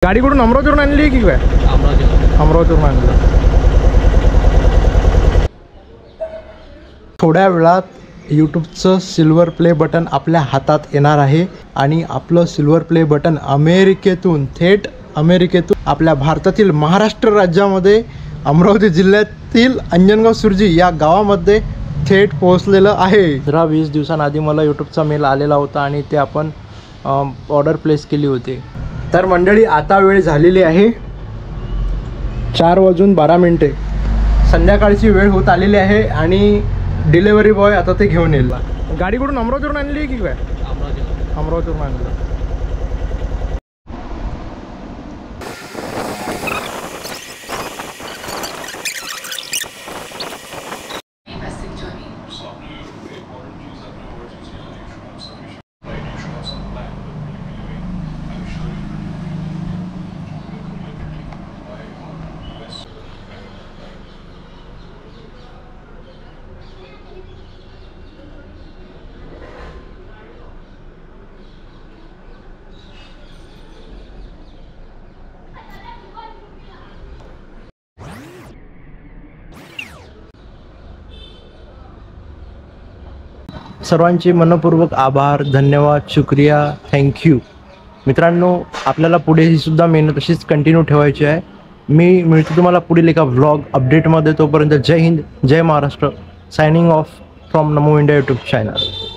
गाडी कुठून अमरावतीवरून आणली की काय? अमरावतीवरून आणली. थोड्या वेळात यूट्यूबचं सिल्वर प्ले बटन आपल्या हातात येणार आहे आणि आपलं सिल्वर प्ले बटन थेट अमेरिकेतून आपल्या भारतातील महाराष्ट्र राज्यामध्ये अमरावती जिल्ह्यातील अंजनगाव सुर्जी या गावामध्ये थेट पोहोचलेलं आहे. 15-20 दिवसांआधी मला यूट्यूबचा मेल आलेला होता आणि ते आपण ऑर्डर प्लेस केली होती. तर मंडळी आता वेळ झालेली आहे 4:12. संध्याकाळची वेळ होत आलेली आहे आणि डिलेवरी बॉय आता ते घेऊन येईल. गाडी कुठून अमरावतीवरून आणली की काय? अमरावतीवरून आणली. सर्वांचे मनपूर्वक आभार, धन्यवाद, शुक्रिया, थँक्यू. मित्रांनो, आपल्याला पुढे ही सुद्धा मेहनत अशीच कंटिन्यू ठेवायची आहे. मी मिळतो तुम्हाला पुढील एका व्लॉग अपडेटमध्ये. तोपर्यंत जय हिंद, जय Maharashtra. Signing off from Namo India YouTube channel.